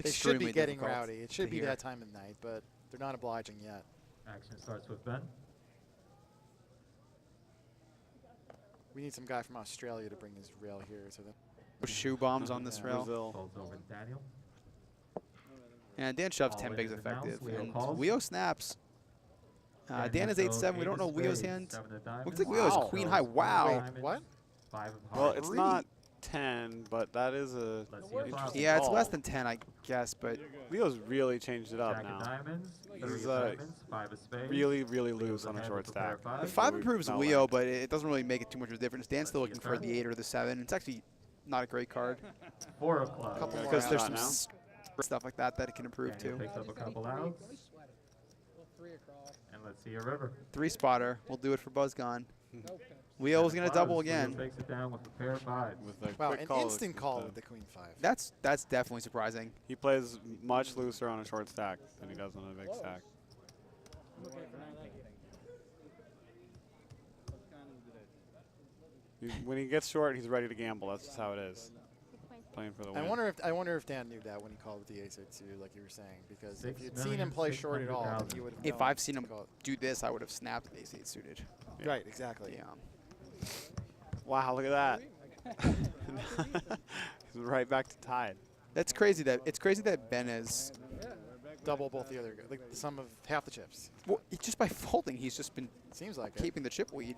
They should be getting rowdy. It should be that time of night, but they're not obliging yet. Action starts with Ben. We need some guy from Australia to bring his rail here. So that Shoe bombs on this rail. Folds over to Daniel. And Dan shoves 10 bigs effective. And WPO snaps. Dan is 8-7. We don't know WPO's hand. Looks like WPO is queen high. Wow. Wait, what? Well, it's not 10, but that is a interesting Yeah, it's call. less than 10, I guess, but WPO's really changed it up Jack of now. diamonds, He's three of diamonds, five of spades. really, really loose on a short stack. the 5 We've improves not WPO, liked. but it doesn't really make it too much of a difference. Dan's still looking for the 8 or the 7. It's actually not a great card 4 of clubs. Couple more because there's outs some stuff like that that it can improve Daniel too. picks up a couple outs. And let's see a river. 3 spotter. We'll do it for Buzzgon. WPO's going to double again. Takes it down with a pair of fives. With a Wow, quick an call instant with call the- with the queen 5. That's definitely surprising. He plays much looser on a short stack than he does on a big stack. When he gets short, he's ready to gamble. That's just how it is. Playing for the win. I wonder if Dan knew that when he called with the ace too, like you were saying, because if you'd seen him play short at all, then you would have. If I've seen him do this, I would have snapped the ace-8 suited. Yeah. Right, exactly. Yeah. Wow, look at that. He's right back to tied. That's crazy that Ben is. Double both the other, like the sum of half the chips. Well, just by folding, he's just been Seems like it. keeping the chip lead.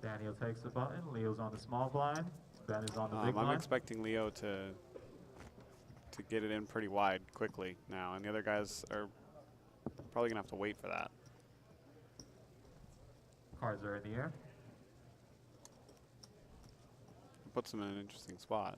Daniel takes the button. Leo's on the small blind. Ben is on the big I'm blind. expecting Leo to get it in pretty wide quickly now, and the other guys are probably gonna have to wait for that. Cards are in the air. Puts him in an interesting spot.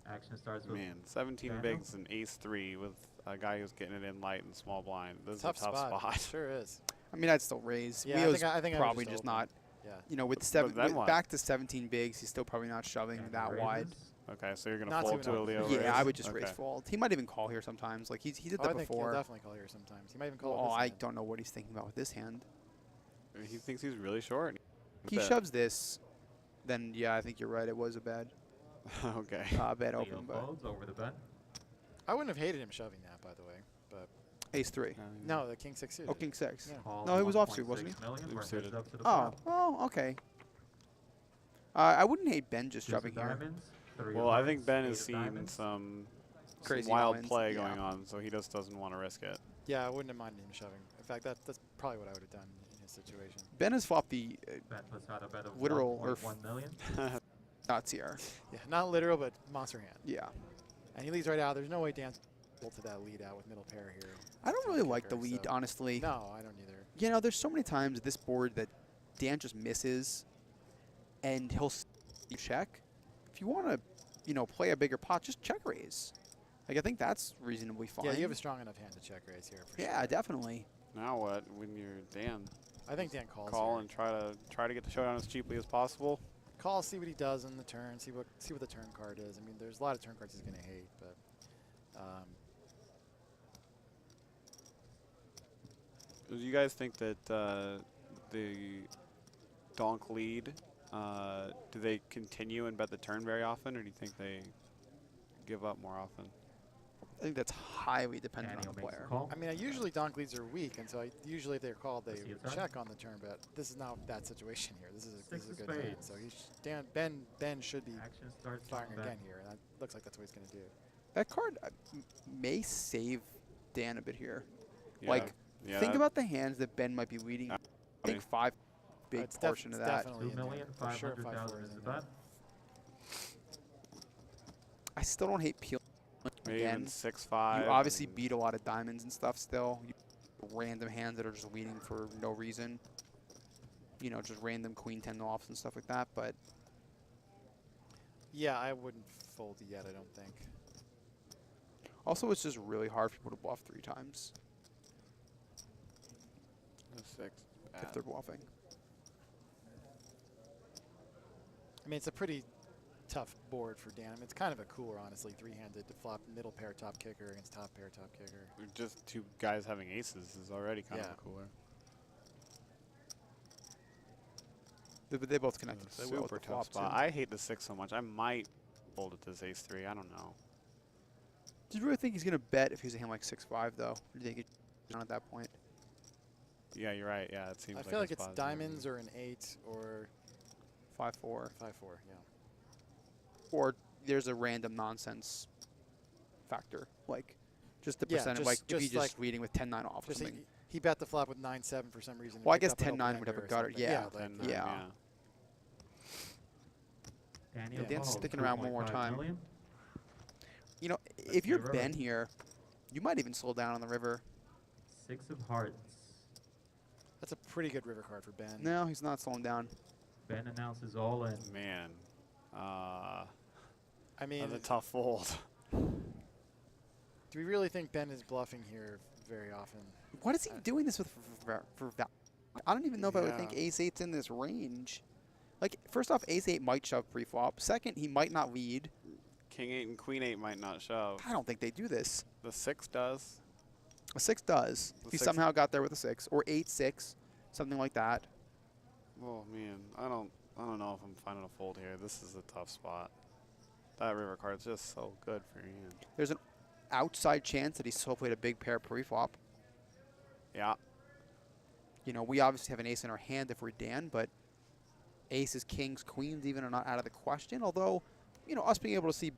Action starts with Man, 17 Daniel. bigs and ace-3 with a guy who's getting it in light and small blind. This Tough is a tough spot. Sure is. I mean, I'd still raise. Yeah, WPO's I think I would probably just open. not. Yeah. You know, with then what? back to 17 bigs, he's still probably not shoving Daniel that wide. raises. Okay, so you're gonna Not fold too to a much. Leo Yeah, raise? I would just raise Okay. fold. He might even call here sometimes. Like he did Oh, that I think before. he'll definitely call here sometimes. He might even call. Well, with this I hand. don't know what he's thinking about with this hand. He thinks he's really short. If he shoves this, then yeah, I think you're right. It was a bad Okay. bad Leo open, but folds over the Ben. I wouldn't have hated him shoving that, by the way. But ace-3. no, the king 6 suited. Oh, king-6. Yeah. Call No, he was 1.6 offsuit, wasn't he? million. We're Suited. heads up to the Oh, flop. well, okay. I wouldn't hate Ben just Deuce of shoving here. diamonds, three of Well, I hearts, think Ben eight has of seen diamonds. some Crazy wild no-wins, play yeah. going on, so he just doesn't want to risk it. Yeah, I wouldn't have minded him shoving. In fact, that's probably what I would have done in his situation. Ben has flopped the Ben puts out a bet of literal or 1.1 million. not CR. Yeah, not literal, but monster hand. Yeah. And he leads right out. There's no way Dan's able to that lead out with middle pair here. I don't really like the Kicker, lead, so- honestly. No, I don't either. You know, there's so many times this board that Dan just misses, and he'll check. If you want to, you know, play a bigger pot, just check raise. Like I think that's reasonably fine. Yeah, you have a strong enough hand to check raise here for Yeah, sure. definitely. Now what? When you're Dan, I think Dan calls. call here. and try to get the showdown as cheaply as possible. Call, see what he does in the turn, see what the turn card is. I mean, there's a lot of turn cards he's gonna hate, but Do you guys think that the donk lead, do they continue and bet the turn very often, or do you think they give up more often? I think that's highly dependent Daniel on the makes a player. call. I mean, usually donk leads are weak, and so usually if they're called, they Let's see a turn. check on the turn. But this is not that situation here. This is a Six of good hand. spades. So Ben should be Action starts firing with Ben. again here, and that looks like that's what he's gonna do. That card may save Dan a bit here. Yeah, Like, yeah, think that- about the hands that Ben might be leading. I think 5 big It's portion of that. definitely in there. For sure, 5-4 is in there. 2,500,000 I still don't hate peel. maybe Again, even 6-5. You obviously and- beat a lot of diamonds and stuff still. You random hands that are just leading for no reason. You know, just random queen 10 offs and stuff like that. But Yeah, I wouldn't fold yet. I don't think. also, it's just really hard for people to bluff 3 times 6. if they're bluffing. I mean, it's a pretty tough board for Dan. I mean, it's kind of a cooler, honestly, 3-handed to flop middle pair top kicker against top pair top kicker. Just 2 guys having aces is already kind Yeah. of cooler. They both connected so well with Super the tough flop, spot. too. I hate the 6 so much. I might fold at this ace-3. I don't know. Do you really think he's going to bet if he's a hand like 6-5, though? Or do you think it's down at that point? Yeah, you're right. Yeah, it seems I like feel like a it's spot diamonds or an 8 or 5-4. 5-4. Yeah. Or there's a random nonsense factor. Like, just the Yeah, percentage. Like, if he's just like leading with 10-9 off or just something. he bet the flop with 9-7 for some reason. and Well, I picked guess up an 10-9 would have a open-ender or gutter. something. Yeah. like, 10-9, yeah. Daniel Dan's folds, sticking around one more 2.5 time. million. You know, if you're river. Ben here, you might even slow down on the river. 6 of hearts. That's a pretty good river card for Ben. No, he's not slowing down. Ben announces all in. Man. I mean, That's a tough fold. do we really think Ben is bluffing here very often? What is he doing this with for value? I don't even know if I would think Yeah. ace-8's in this range. Like, first off, ace-8 might shove pre-flop. Second, he might not lead. King-8 and Queen-8 might not shove. I don't think they do this. The 6 does. A 6 does. The He 6 somehow got there with a 6. Or 8-6, something like that. Oh man, I don't know if I'm finding a fold here. This is a tough spot. That river card's just so good for your hand. There's an outside chance that he still played a big pair pre-flop. Yeah. You know, we obviously have an ace in our hand if we're Dan, but aces, kings, queens even are not out of the question. Although, you know, us being able to see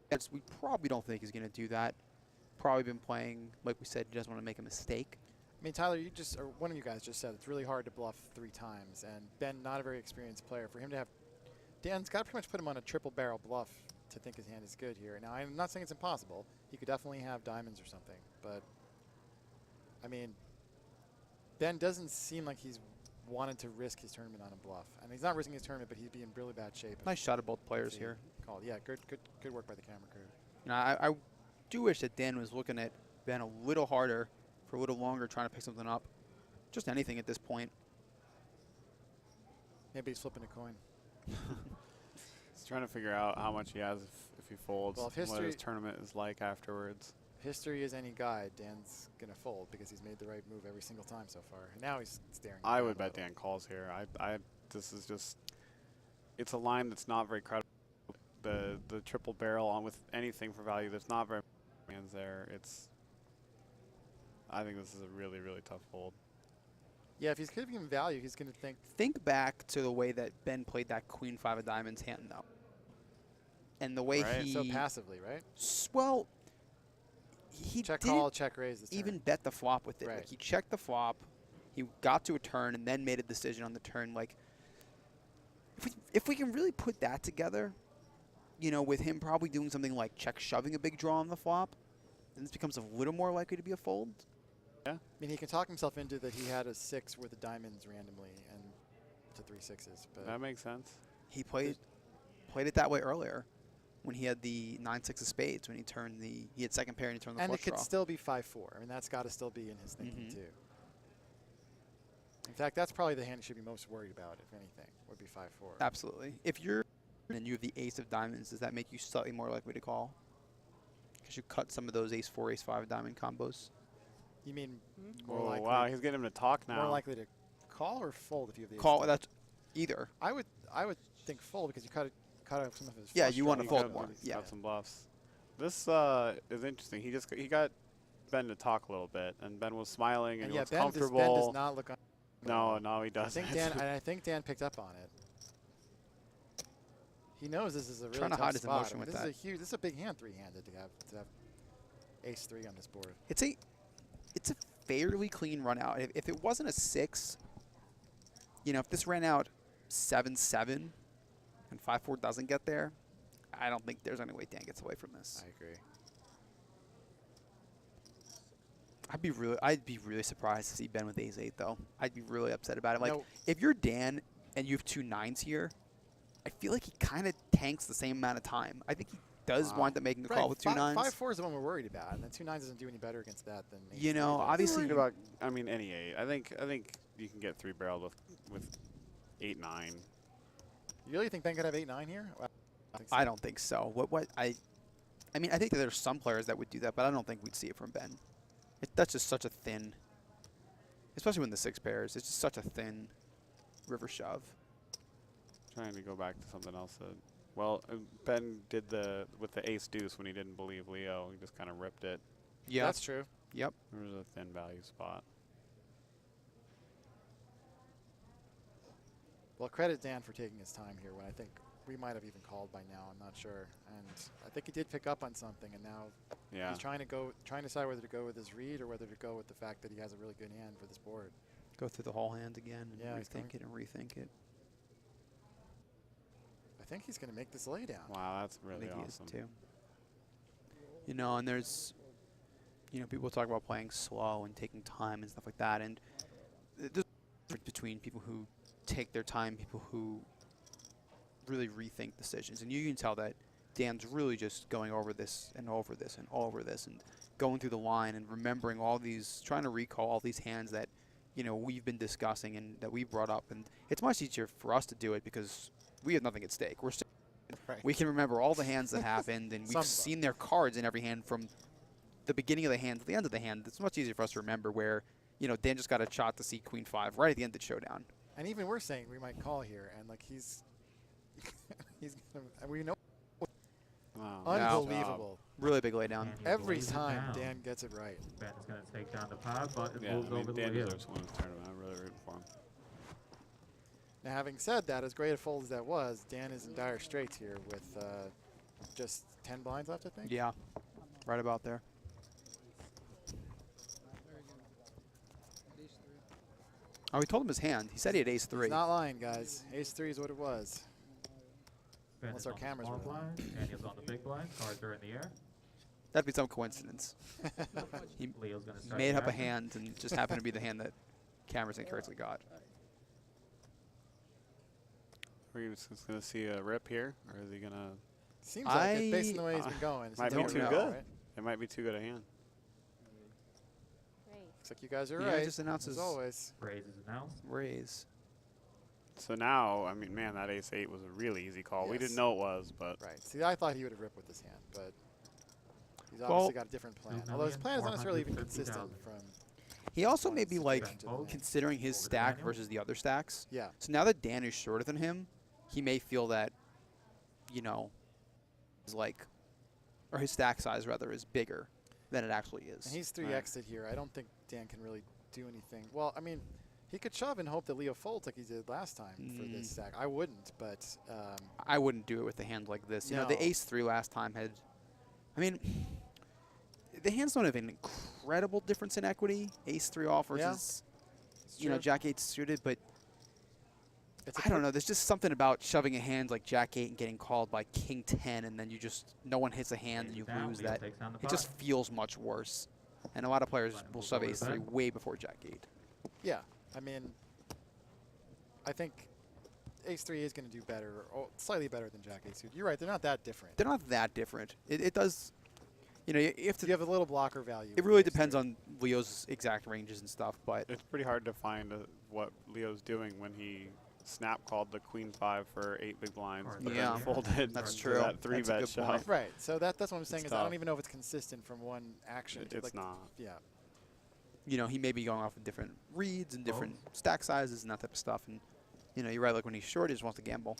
bets, we probably don't think he's going to do that. Probably been playing, like we said, he doesn't want to make a mistake. I mean, Tyler, or one of you guys just said it's really hard to bluff 3 times, and Ben, not a very experienced player. For him to have, Dan's got to pretty much put him on a triple barrel bluff to think his hand is good here. Now, I'm not saying it's impossible. He could definitely have diamonds or something, but I mean, Ben doesn't seem like he's wanted to risk his tournament on a bluff, and he's not risking his tournament, but he'd be in really bad shape. Nice shot of both players he here. Called. Yeah, good work by the camera crew. You know, I do wish that Dan was looking at Ben a little harder for a little longer, trying to pick something up. Just anything at this point. Maybe he's flipping a coin. He's trying to figure out how much he has if he folds. Well, if and what his history- tournament is like afterwards. History is any guide. Dan's gonna fold because he's made the right move every single time so far. And now he's staring. I down would a bet little. Dan calls here. This is just, it's a line that's not very credible. The triple barrel on with anything for value, there's not very many hands there. I think this is a really, really tough fold. Yeah, if he's giving him value, he's gonna think. Think back to the way that Ben played that queen 5 of diamonds hand, though. And the way Right. he... So passively, right? Well, he Check didn't call, check raise. This even turn. bet the flop with it. Right. Like, he checked the flop, he got to a turn, and then made a decision on the turn. Like, if we can really put that together, you know, with him probably doing something like check shoving a big draw on the flop, then this becomes a little more likely to be a fold. I mean, he can talk himself into that he had a 6 worth of diamonds randomly and to 3 6s. But That makes sense. He played it that way earlier when he had the 9-6 of spades, when he turned he had second pair and he turned the and it flush could draw. still be 5-4. I mean, that's got to still be in his thinking Mhm. too. In fact, that's probably the hand he should be most worried about, if anything, would be 5-4. Absolutely. If you're and you have the ace of diamonds, does that make you slightly more likely to call? Because you cut some of those ace-4, ace-5 diamond combos. You mean more Oh likely? wow, he's getting him to talk now. More likely to call or fold if you have the ace Call ten? that's either. I would think fold because you cut out some of his. Yeah, flush you draw. wanna He fold got- more, he's yeah. got some bluffs. This is interesting. He got Ben to talk a little bit, and Ben was smiling and And he yeah, looks Ben comfortable. does not look. No, he I doesn't. think Dan picked up on it. He knows this is a really Trying to tough hide his spot. emotion with this that. This is a big hand, 3-handed to have ace-3 on this board. It's a fairly clean run out. If it wasn't a 6, you know, if this ran out 7-7 and 5-4 doesn't get there, I don't think there's any way Dan gets away from this. I agree. I'd be really surprised to see Ben with ace-8 though. I'd be really upset about it. Like, No. if you're Dan and you have 2 9s here, I feel like he kind of tanks the same amount of time. I think he does Wow. wind up making a call with 2 9s. 5-4 is the one we're worried about, and the 2 9s doesn't do any better against that than You ace-3 know, does. obviously- Worried about, I mean, any 8. I think you can get 3-barreled with 8-9. You really think Ben could have 8-9 here? Well, I don't think so. I mean, I think that there's some players that would do that, but I don't think we'd see it from Ben. That's just such a thin, especially when the 6 pairs. It's just such a thin river shove. Trying to go back to something else. Well, Ben did with the ace deuce when he didn't believe Leo. He just kind of ripped it. Yeah. That's true. Yep. There was a thin value spot. Well, credit Dan for taking his time here when I think we might have even called by now. I'm not sure. And I think he did pick up on something, and now Yeah. he's trying to decide whether to go with his read or whether to go with the fact that he has a really good hand for this board. Go through the whole hand again and Yeah, he's going- rethink it and rethink it. I think he's going to make this lay down. Wow, that's I really think he is awesome. too. You know, and there's, people talk about playing slow and taking time and stuff like that, and there's a difference between people who take their time, people who really rethink decisions, and you can tell that Dan's really just going over this and over this and over this and going through the line and remembering all these, trying to recall all these hands that, we've been discussing and that we brought up, and it's much easier for us to do it because we have nothing at stake. Right. We can remember all the hands that happened, and Some we've of seen their cards in every hand from the beginning of the hand to the end of the hand. It's much easier for us to remember where, Dan just got a shot to see Queen 5 right at the end of the showdown. And even we're saying we might call here, and like he's gonna, and we know Wow. unbelievable. Really big laydown. And he Every lays it time down. Dan gets it right. Ben's going to take down the 5, but it Yeah, moves I mean, over the Dan Leo. deserves to win this tournament. I'm really rooting for him. Now, having said that, as great a fold as that was, Dan is in dire straits here with just 10 blinds left, I think. Yeah, right about there. Oh, we told him his hand. He said he had ace 3. He's not lying, guys. Ace 3 is what it was. Ben Unless is our on the cameras small were on. blind. Daniel's on the big blind. Cards are in the air. That'd be some coincidence. He Leo's going to start made the up a action. hand and just happened to be the hand that cameras incorrectly got. Are you just going to see a rip here, or is he going to? Seems like it, based on the way he's been going. it Might seems be like too we're good. right. It might be too good a hand. Looks like you guys are Yeah, right. just announces as always. Raise is announced. Raise. So now, I mean, man, that ace 8 was a really easy call. We Yes. didn't know it was, but Right. See, I thought he would have ripped with this hand, but he's obviously got a different plan. Although his plan is not necessarily even consistent from. He also may be like Situation to the hand. considering his Over to stack Daniel. versus the other stacks. Yeah. So now that Dan is shorter than him, he may feel that, is like, or his stack size rather is bigger than it actually is. And he's 3x'd it here. I don't think Dan can really do anything. Well, I mean, he could shove and hope that Leo folds like he did last time for this stack. I wouldn't, but I wouldn't do it with a hand like this. You know, the No. ace 3 last time had, I mean, the hands don't have an incredible difference in equity. Ace 3 off versus, it's you know, true. Jack 8 suited, but It's a I don't know. There's just something about shoving a hand like Jack 8 and getting called by King 10, and then no one hits a hand and you Down, lose Leo that. takes down the It just 5. feels much worse. And a lot of players Blind will moves shove over ace to 3 Ben. way before Jack 8. Yeah, I mean, I think ace 3 is going to do better, or slightly better than Jack 8 suited. You're right, they're not that different. They're not that different. It does, you know, you have to. You have a little blocker value. It with really ace depends 3. on Leo's exact ranges and stuff, but it's pretty hard to find what Leo's doing when he snap called the queen 5 for 8 big blinds, Or but Yeah. then folded That's to true. that 3 That's a bet good shove. point. Right, so that's what I'm saying It's is I don't tough. even know if it's consistent from one action to It's like, not. yeah. you know, he may be going off of different reads and different stack sizes and that type of stuff. And, you know, you're right, like when he's short, he just wants to gamble.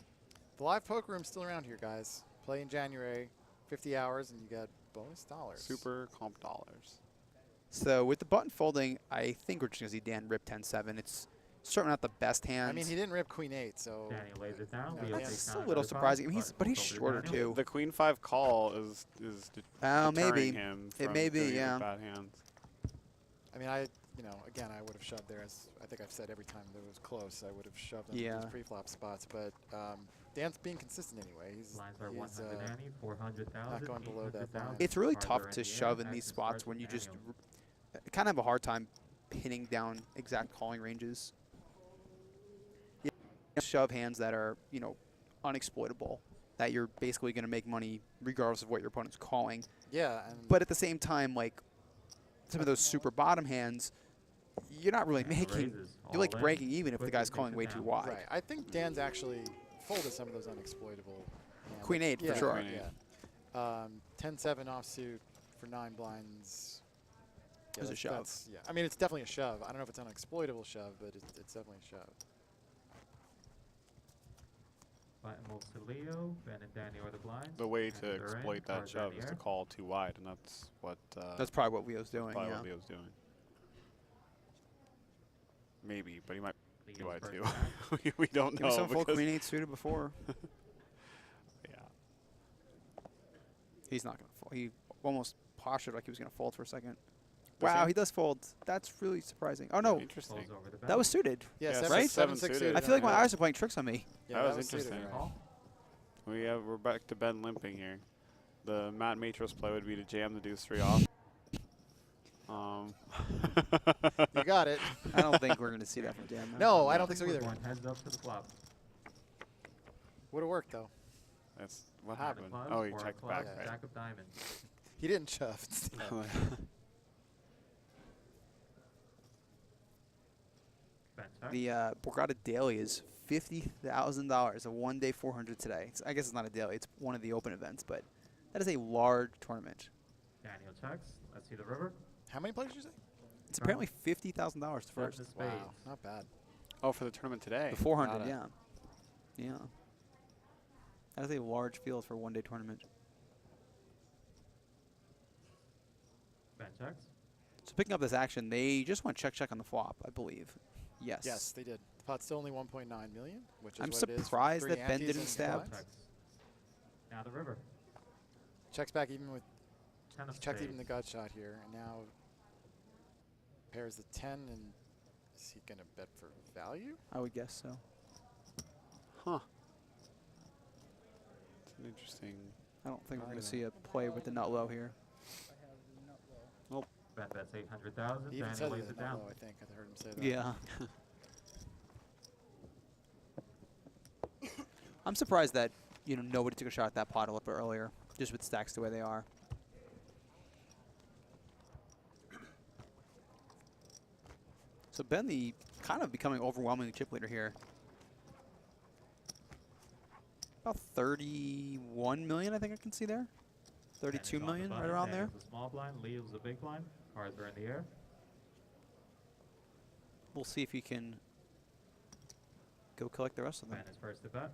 The live poker room's still around here, guys. Play in January, 50 hours, and you get bonus dollars. Super comp dollars. So with the button folding, I think we're just going to see Dan rip 10-7. It's certainly not the best hand. I mean, he didn't rip Queen 8, so Daniel lays it down. Yeah, Leo that's takes a down little another 5, surprising. I mean, but he's moves over to shorter Daniel. too. The queen 5 call is deterring Maybe. him It from may be, doing it with yeah. bad hands. I mean, again, I would have shoved there. As I think I've said every time that it was close, I would have shoved on Yeah. those pre-flop spots. But Dan's being consistent anyway. Blinds are He's 100 ante, 400,000, not going below that 800,000. line. It's really Cards tough are to the air. shove in these Action spots starts when with you just Daniel. kind of have a hard time pinning down exact calling ranges. You shove hands that are, you know, unexploitable, that you're basically going to make money regardless of what your opponent's calling. yeah, and But at the same time, like some of those super bottom hands, you're not really And making. raises You're like all in. breaking even if the Quickly guy's takes calling it way down. too wide. right. I think Dan's actually folded some of those unexploitable. hands. Queen 8 for Yeah, sure. Queen 8. Yeah. 10-7 offsuit for 9 blinds. Yeah, Is a shove. Yeah, I mean, it's definitely a shove. I don't know if it's an unexploitable shove, but it's definitely a shove. Button moves to Leo. Ben and Danny are the blinds. The way Hands to are in, exploit that cards are in shove the is to air. call too wide, and that's what That's probably what Leo's doing. probably Yeah. what Leo's doing. Maybe, but he might be Leo's wide first too. attack. we don't Give know. me some full because- queen 8 suited before. Yeah. He's not going to fold. He almost postured like he was going to fold for a second. Does Wow, he? he does fold. That's really surprising. Oh, no. Interesting. Folds over the Ben. That was suited. Yeah, Yeah, seven, right? seven, seven six suited. I suited feel like on my the- eyes are playing tricks on me. Yeah, That was suited, interesting. right. Call. We're back to Ben limping here. The Matt Matros play would be to jam the deuce 3 off. You got it. I don't think we're going to see that from Dan. No, I don't think so We're either. going heads up to the flop. Would have worked though. That's what Nine of happened. clubs, Oh, he four of checked clubs, back, right? Jack of diamonds. He didn't shove. Ben check. The Borgata daily is $50,000, a one-day 400 today. I guess it's not a daily. It's one of the open events, but that is a large tournament. Daniel checks. Let's see the river. How many players did you say? It's apparently $50,000 the Seven first. of spades. Wow, not bad. Oh, for the tournament today. The 400, Got it. yeah. Yeah. That is a large field for a one-day tournament. Ben checks. So picking up this action, they just went check on the flop, I believe. Yes. Yes, they did. The pot's still only 1.9 million, which is I'm what it is for surprised three that Ben antes didn't and stab. blinds. Checks. Now the river. Checks back even with Ten of he checked spades. even the gut shot here, and now pairs the 10, and is he gonna bet for value? I would guess so. Huh. It's an interesting. I don't think we're going to Either. see a play with the nut low here. Ben bets 800,000. He even Daniel said lays it it in down. low, I think. I heard him say that. Yeah. I'm surprised that nobody took a shot at that pot a little bit earlier, just with stacks the way they are. So Ben, the kind of becoming overwhelming chip leader here. About 31 million, I think I can see there. 32 Daniel's on the million, right button. around there. Daniel's a small blind. Leo's a big blind. Cards are in the air. We'll see if he can go collect the rest of them. Ben is first to bet.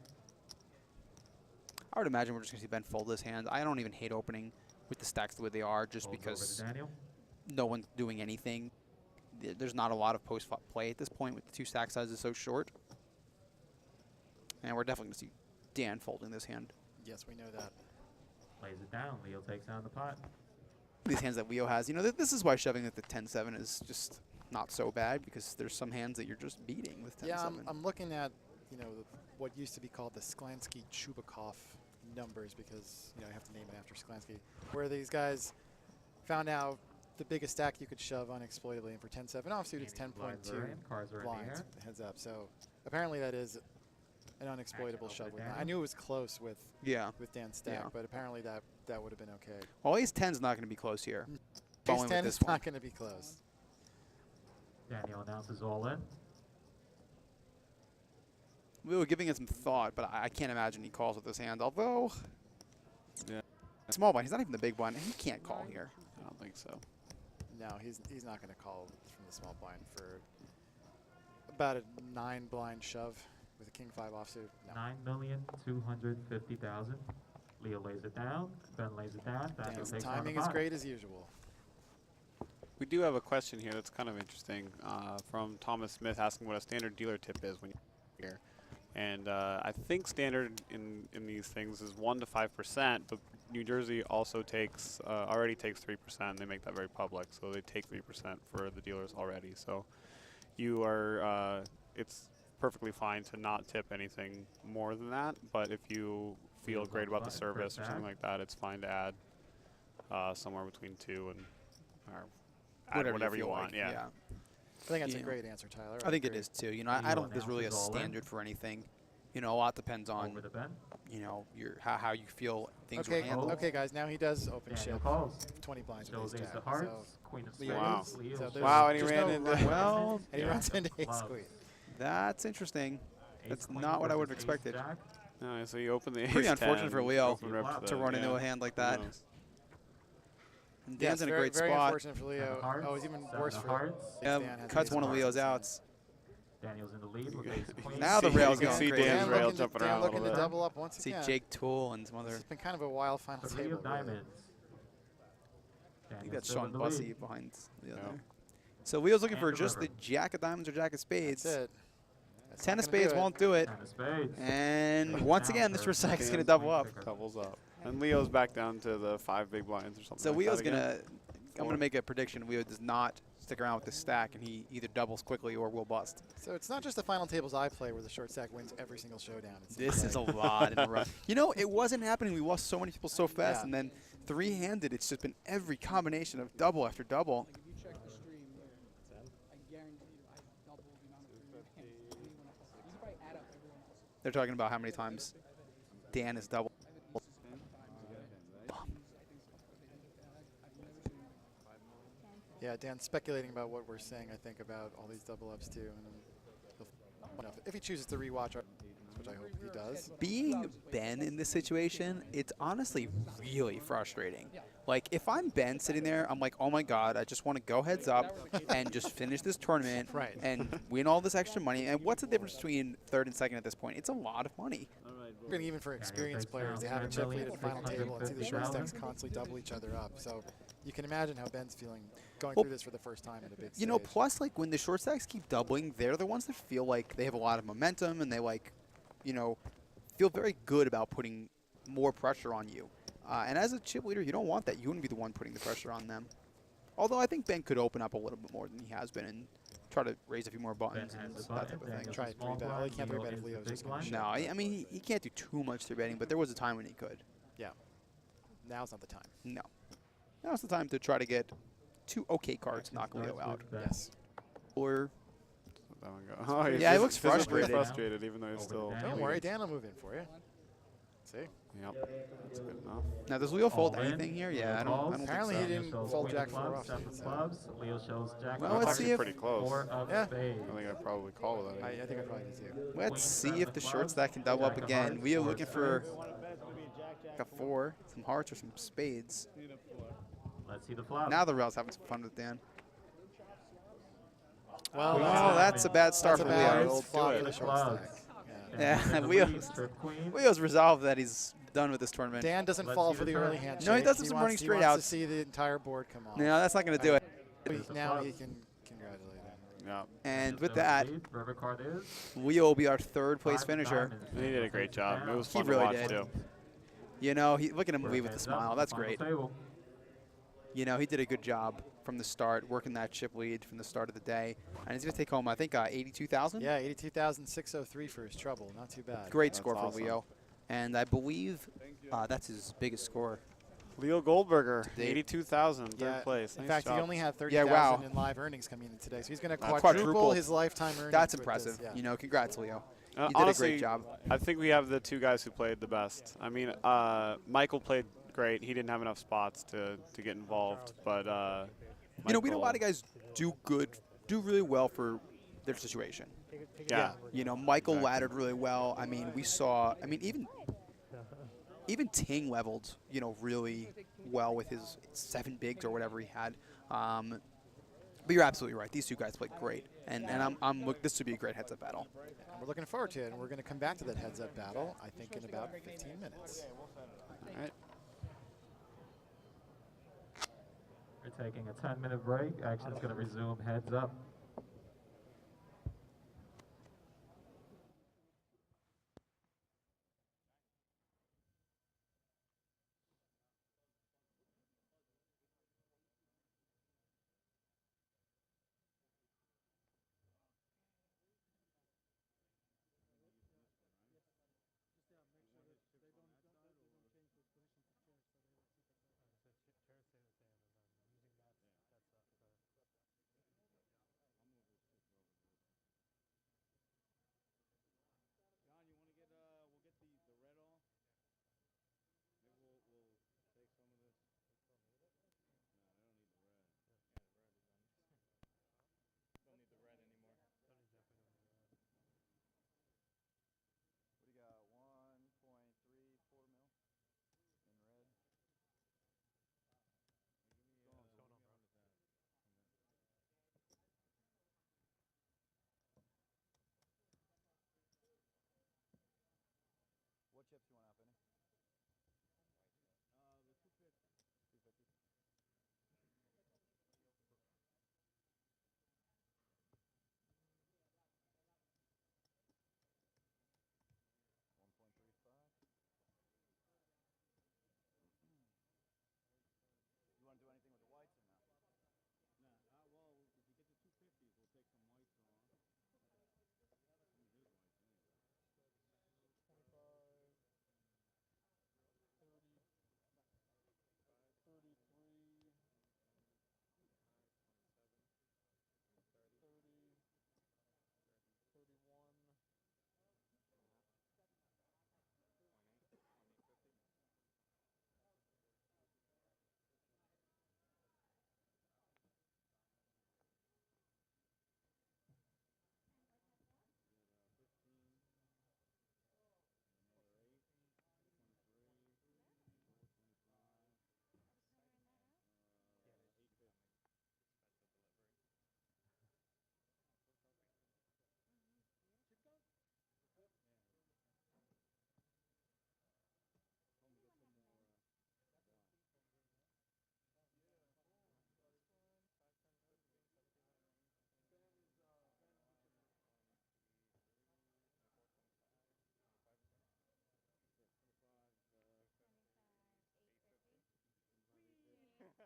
I would imagine we're just going to see Ben fold his hand. I don't even hate opening with the stacks the way they are, just Folds over because to Daniel. no one's doing anything. There's not a lot of post-flop play at this point with the two stack sizes so short. And we're definitely going to see Dan folding this hand. Yes, we know that. Lays it down. Leo takes down the pot. These hands that Leo has, this is why shoving at the 10-7 is just not so bad, because there's some hands that you're just beating with 10-7. Yeah, I'm looking at, what used to be called the Sklansky-Chubakov numbers, because, I have to name it after Sklansky, where these guys found out the biggest stack you could shove unexploitably, and for 10-7 offsuit, it's Gaming blinds 10.2 are in. Cards are in the blinds, air. heads up. So apparently that is an unexploitable over shove. to With Daniel. I knew it was close with Dan's stack, Yeah. but apparently that would have been okay. Well, ace 10's not going to be close here. Ace Following with 10 this is one. not going to be close. Daniel announces all in. We were giving it some thought, but I can't imagine he calls with this hand. Although, Yeah. small blind, he's not even the big one, and he can't call here. I don't think so. No, he's not going to call from the small blind for about a 9 blind shove with a king 5 offsuit. No. 9,250,000. Leo lays it down. Ben lays it down. Daniel Dan's takes down the timing is pot. great as usual. We do have a question here that's kind of interesting from Thomas Smith asking what a standard dealer tip is when you're here. And I think standard in these things is 1 to 5%, but New Jersey also already takes 3%. They make that very public, so they take 3% for the dealers already. So you are, it's perfectly fine to not tip anything more than that. But if you feel great about the service or something like that, it's fine to add somewhere between 2 and or add whatever you feel want. like. Yeah. I think that's a Yeah. great answer, Tyler. I think it agree. is too. I don't think there's really a announces all in. standard for anything. A lot depends on Over the Ben. how you feel things are Okay, handled. okay, guys. Now he does open Daniel ship. calls. 20 blinds with Shows ace ace jack. of hearts. So Queen of Leo spades. Wow. wins. Leo So there's- Wow, and he there's ran no into- run. Well, and he Yeah. runs into ace Clubs. queen. That's interesting. Ace That's queen not what I versus would have ace expected. jack. No, so you open the ace Pretty unfortunate 10, for Leo open rip to the- run into yeah, a hand like who that. knows? And Yes, Dan's in a very, great very spot. unfortunate for Seven of Leo. hearts, Oh, it's even seven worse of for hearts. Dan has Cuts ace one of hearts Leo's instead. outs. Daniel's in the lead with ace queen. Now the See- rail's you can going see crazy. Dan's Dan rail looking to, jumping Dan around a looking little to bit. double up once See again. Jake Toole and some other. It's been kind of a wild final 3 table. of Really. diamonds. I think Daniel's that's still Sean in the Bussey lead. behind the Yeah. other. So Leo's looking And for the just river. the jack of diamonds or jack of spades. That's it. That's 10 not of gonna do spades it. won't do it. 10 of spades. And Goes once down again, for Mr. Sykes is going to Dan's double queen up. kicker. Doubles up. And Leo's back down to the 5 big blinds or something. So like Leo's that going again. to, I'm going to make a prediction. Leo does not stick around with this stack, and he either doubles quickly or will bust. So it's not just the final tables I play where the short stack wins every single showdown. It seems This is a like. lot in a row. You know, it wasn't happening. We lost so many people so fast, Yeah. and then three-handed, it's just been every combination of double after double. If you check the stream, I guarantee you, I doubled the amount of three hands than anyone else. You can probably add up everyone else. They're talking about how many times Dan has doubled. Yeah, Dan's speculating about what we're saying, I think, about all these double ups too. And then if he chooses to rewatch, which I hope he does. Being Ben in this situation, it's honestly really frustrating. Like, if I'm Ben sitting there, I'm like, oh my God, I just want to go heads up and just finish this tournament Right. and win all this extra money. And what's the difference between third and second at this point? It's a lot of money. And even for experienced takes players, they down have a 10 chip lead million, at the final table and see the short 650,000. stacks constantly double each other up. So you can imagine how Ben's feeling going Well, through this for the first time at a big stage. You know, plus, like, when the short stacks keep doubling, they're the ones that feel like they have a lot of momentum and they, like, you know, feel very good about putting more pressure on you. And as a chip leader, you don't want that. You wouldn't be the one putting the pressure on them. Although I think Ben could open up a little bit more than he has been and try to raise a few more buttons Ben and has that a type button, of Daniel's thing. Try a it small 3-bet. Well, he blind, can't Leo 3-bet if is the Leo's big just gonna blind. shove. No, I mean, he can't do too much 3-betting, but there was a time when he could. Yeah. Now's not the time. No. Now's the time to try to get 2 okay cards to knock Leo Starts out. with Ben. Yes. or That one go. Oh, he's Yeah, he vis- looks visibly frustrated. frustrated, even though he's Over still. to Don't Dan. worry, Dan will move in for you. See? Yep, that's good enough. now does Leo fold All in. anything here? Leo Yeah, I calls. don't Apparently think he so. didn't Daniel shows fold queen Jack of four clubs, off, 7 of so- clubs. Leo shows jack Well, of let's hearts, see if- Pretty close. 4 of Yeah. spades. I think I'd probably call with that. I think I probably do too. Let's Queen, see seven if of the clubs, short stack can double up jack of again. hearts, Leo four looking of for spades. like a 4, some hearts or some spades. Let's see the flop. Now the rail's having some fun with Dan. Well, Well, that's a bad start that's for a bad Leo. Leo. flop Do for the it. short Clubs. stack. Yeah. Yeah, Daniel's in the Leo- lead, trip queen. Leo's resolved that he's done with this tournament. Dan doesn't Let's fall see for the the early turn. handshake. No, he does some running wants straight to outs. see the entire board come off. No, that's not going to do it. Now he can congratulate him. Yeah, And Daniel's with still in that, the lead. River card is Leo will be our third place 5 finisher. diamonds. and he did a great job. It was He fun really to watch did. too. You know, look at him We're leave with a heads up smile. on That's the final great. table. You know, he did a good job from the start, working that chip lead from the start of the day. And he's going to take home, I think, 82,000? Yeah, 82,603 for his trouble. Not too bad. Great That's score for awesome. Leo. And I believe that's his biggest score. Leo Goldberger, date. 82,000, third Yeah, place. In Nice fact, job. he only had Yeah, 30,000 wow. in live earnings coming in today, so he's going to Quadruple. quadruple his lifetime earnings. That's with impressive. This, yeah. You know, congrats, Leo. Uh, You did honestly, a great job. I think we have the 2 guys who played the best. I mean, Michael played great. He didn't have enough spots to get involved, but You know, we had a lot of Michael- guys do really well for their situation. Yeah, You know, Michael Exactly. laddered really well. I mean, we saw, even Ting leveled, you know, really well with his 7 bigs or whatever he had. But you're absolutely right. These 2 guys played great. And this would be a great heads-up battle. We're looking forward to it, and we're going to come back to that heads-up battle, I think, in about 15 minutes. all right. We're taking a 10-minute break. Action is going to resume heads up.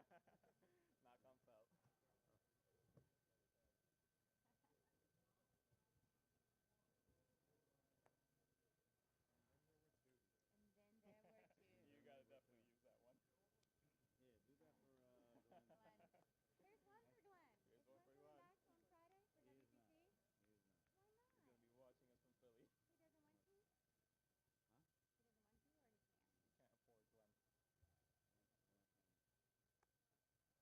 Knock on felt. And then there were two. You gotta definitely use that one. Yeah, do that for Glenn. Glenn. Here's one for Glenn. Here's Is one Glenn for coming Glenn. back on Friday for He is not. WPC? He is not. Why He's not? gonna be watching us from Philly. He doesn't want to? Huh? He doesn't want to or he can't? You can't afford Glenn. I don't think he.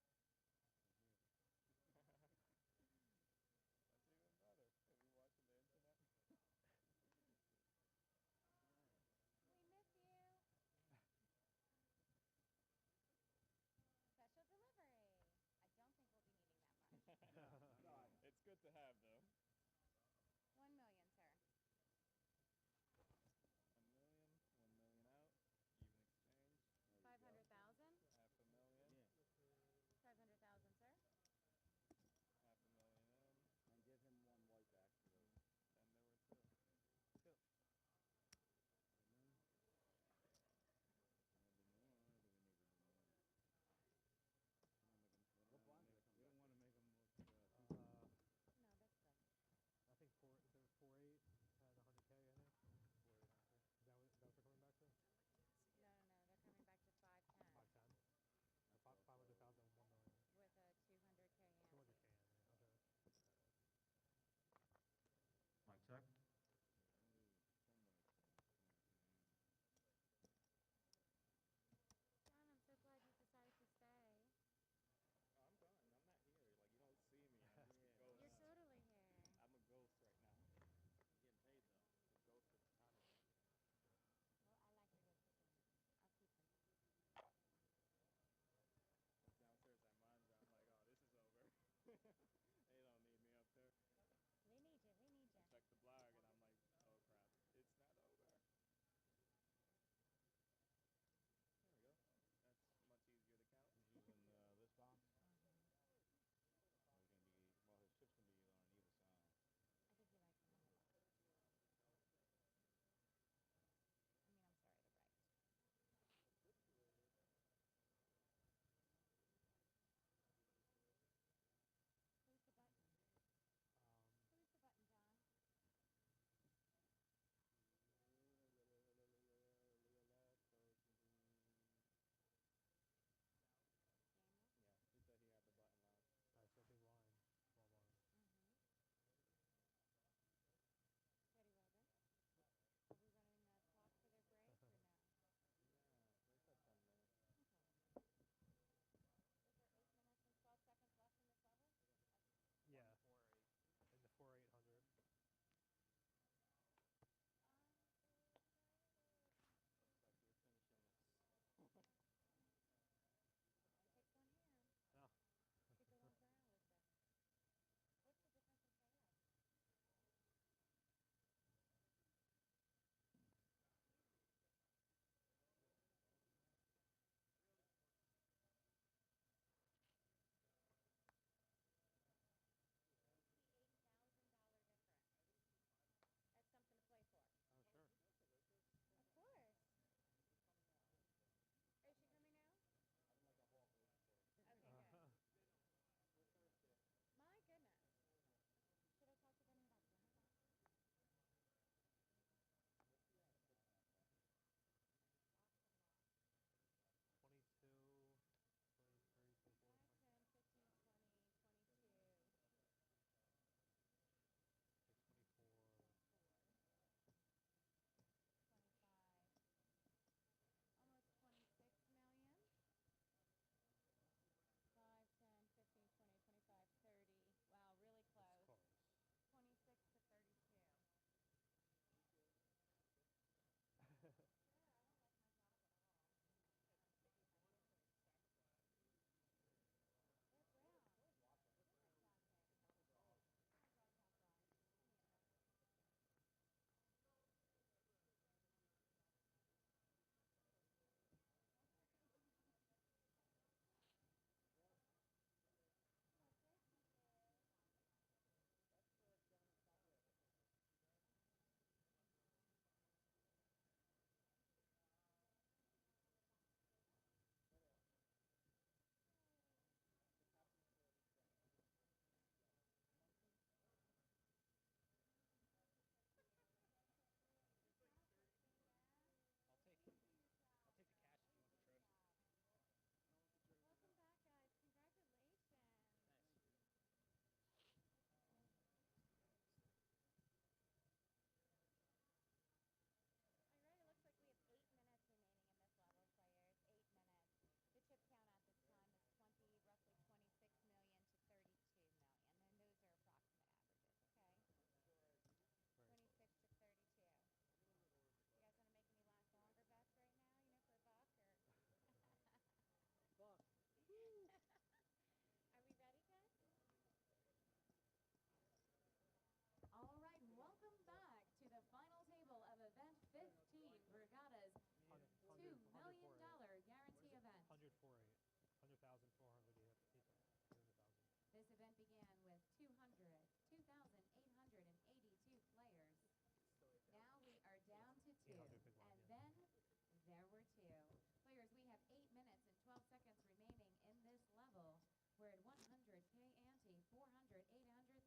squared 100K ante, 400, 800,000.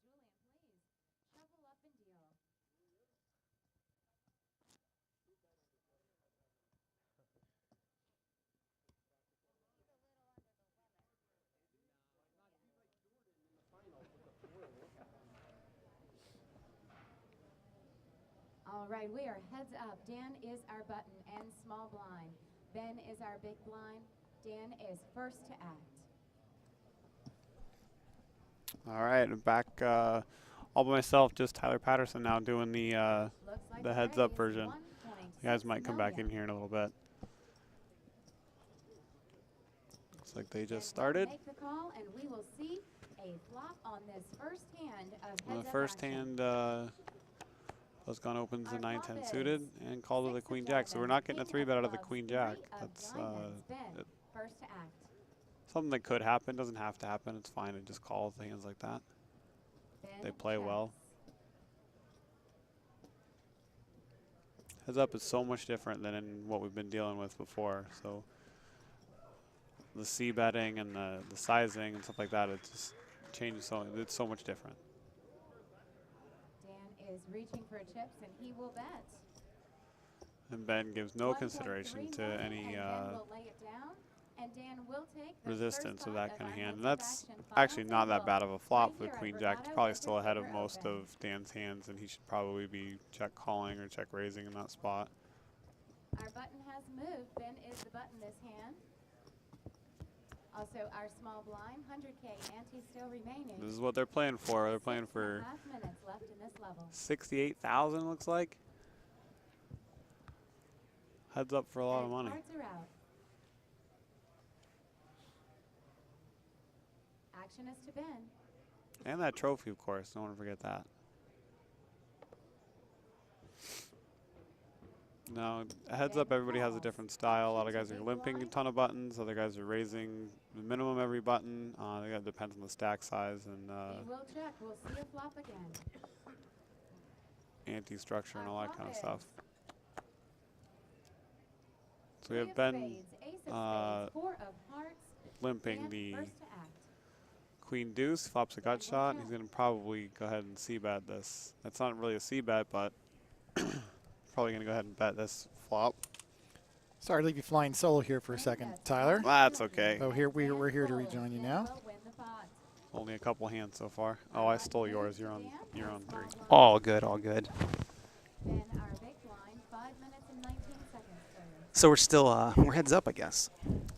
Julian, please shuffle up and deal. All right, we are heads up. Dan is our button and small blind. Ben is our big blind. Dan is first to act. All right, I'm back all by myself, just Tyler Patterson now doing the Looks like the heads up raise, version. 1.6 You guys might come back in million. here in a little bit. Looks like they Then just started. Make the call, and we will see a flop on this first hand of On heads the up first action. hand, Plus Gun opens the Our 9-10 flop suited is and call to the 6 of Queen Jack. So we're diamonds, not getting a king 3 of bet out of the clubs, Queen 3 Jack. of That's diamonds. Ben, it- first to act. something that could happen. Doesn't have to happen. It's fine to just call the hands like that. Ben They play well. checks. Heads up is so much different than in what we've been dealing with before. So the C betting and the sizing and stuff like that, it just changes. So it's so much different. Dan is reaching for chips, and he will bet. And Ben gives no 1.3 consideration to million, any and Ben will lay it down, and Dan will take the resistance first of pot that kind of our hand. And heads up that's action final actually not that table. bad of a flop Right with here Queen at Jack. It's Borgata probably with still your ahead of finger most open. of Dan's hands, and he should probably be check calling or check raising in that spot. Our button has moved. Ben is the button this hand. Also, our small blind, 100K ante still remaining. This is what they're playing for. They're playing for 6.5 minutes left in this level. 68,000, looks like. Heads up for a lot of And money. cards are out. Action is to Ben. And that trophy, of course. Don't want to forget that. Now, heads up, everybody has a different style. A lot of guys are limping a ton of buttons. Other guys are raising the minimum every button. That depends on the stack size and He will check. We'll see a flop again. anti-structure and Our all that flop kind of is stuff. So we three have of Ben spades, ace of spades, 4 of hearts, limping and the first to act. Queen Deuce, flops a gut shot. He's going to probably go ahead and C-bet this. That's not really a C-bet, but probably going to go ahead and bet this flop. Sorry to leave you flying solo here for a second, Tyler. That's okay. Oh, here we're here to rejoin you now. Will win the pot. Only a couple hands so far. Oh, I stole yours. You're on 3. All good, all good. Then our big blind, 5 minutes and 19 seconds. So we're still, we're heads up, I guess.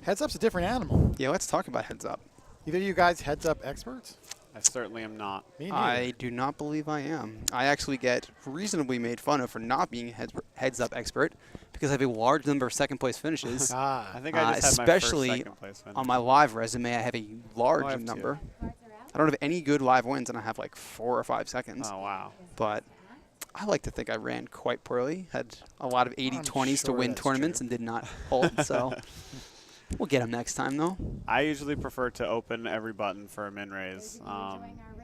Heads up's a different animal. Yeah, let's talk about heads up. Either of you guys heads up experts? I certainly am not. Me neither. I do not believe I am. I actually get reasonably made fun of for not being a heads up expert because I have a large number of second place finishes. Ah, I think I just had my first especially second place finish. on my live resume, I have a large I have two. number. Cards are out. I don't have any good live wins, and I have like 4 or 5 seconds. Oh, wow. But I like to think I ran quite poorly. Had a lot of 80-20s to sure win that's tournaments true. and did not hold. So we'll get them next time, though. I usually prefer to open every button for a min raise,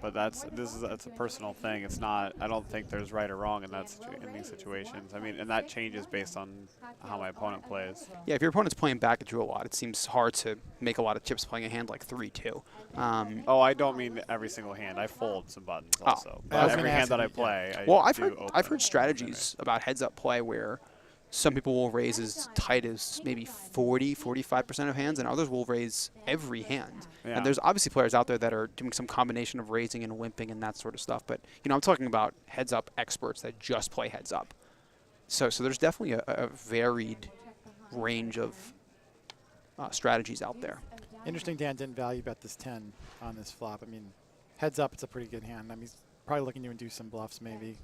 but that's a personal thing. It's not. I don't think there's right or wrong in in these situations. I mean, and that changes based on how my opponent plays. Yeah, if your opponent's playing back at you a lot, it seems hard to make a lot of chips playing a hand like 3-2. Oh, I don't mean every single hand. I fold some buttons also. I was But gonna every ask hand that if I you- play, I Well, do open I've heard min strategies about heads up play where some people will raise as tight as maybe 40-45% of hands, and others will raise every hand. Yeah. And there's obviously players out there that are doing some combination of raising and wimping and that sort of stuff. But I'm talking about heads up experts that just play heads up. So there's definitely a varied range of strategies out there. interesting. Dan didn't value bet this 10 on this flop. I mean, heads up, it's a pretty good hand. I mean, he's probably looking to induce some bluffs, maybe.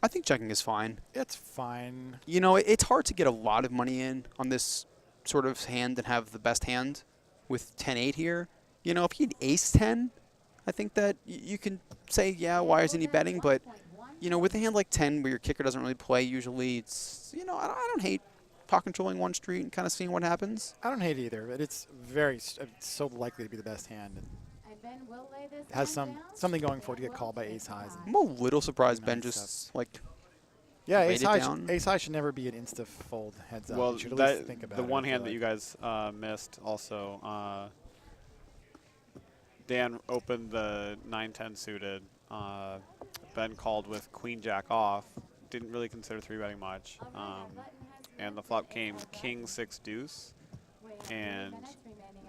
I think checking is fine. It's fine. It's hard to get a lot of money in on this sort of hand and have the best hand with 10-8 here. If you had ace-10, I think that you can say, yeah, why isn't he betting? But, with a hand like 10 where your kicker doesn't really play usually, it's, I don't hate pot controlling one street and kind of seeing what happens. I don't hate either, but it's it's so likely to be the best hand. And And Ben will lay this has hand down. something going for it to get called by ace highs. I'm a little surprised Ben Nice just, like, Yeah, laid ace it high, down. ace high should never be an insta fold heads up. Well, You should at least think about the it, one I hand feel that you like. guys missed also Dan opened the 9-10 suited. Ben called with queen jack off. Didn't really consider 3-betting much. And the flop came king 6 deuce. And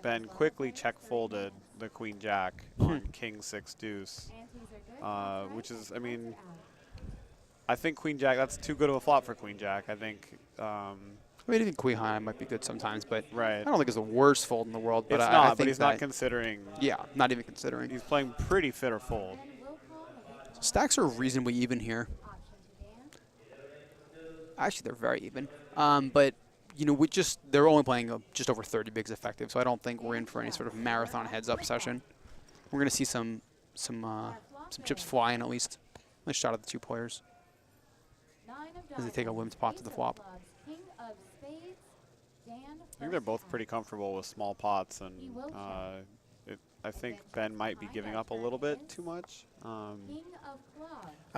Ben quickly check folded the queen jack on king 6 deuce. Which is, I mean, I think queen jack, that's too good of a flop for queen jack. I think. I mean, even queen high might be good sometimes, but Right. I don't think it's the worst fold in the world. But It's I not, think but he's that, not considering. Yeah, not even considering. He's playing pretty fit or fold. Stacks are reasonably even here. Actually, they're very even. But you know, they're only playing just over 30 bigs effective, so I don't think we're in for any sort of marathon heads-up session. We're gonna see some chips fly in at least. Nice shot at the two players as they take a limp pot to the flop. I think they're both pretty comfortable with small pots, and I think Ben might be giving up a little bit too much. I'm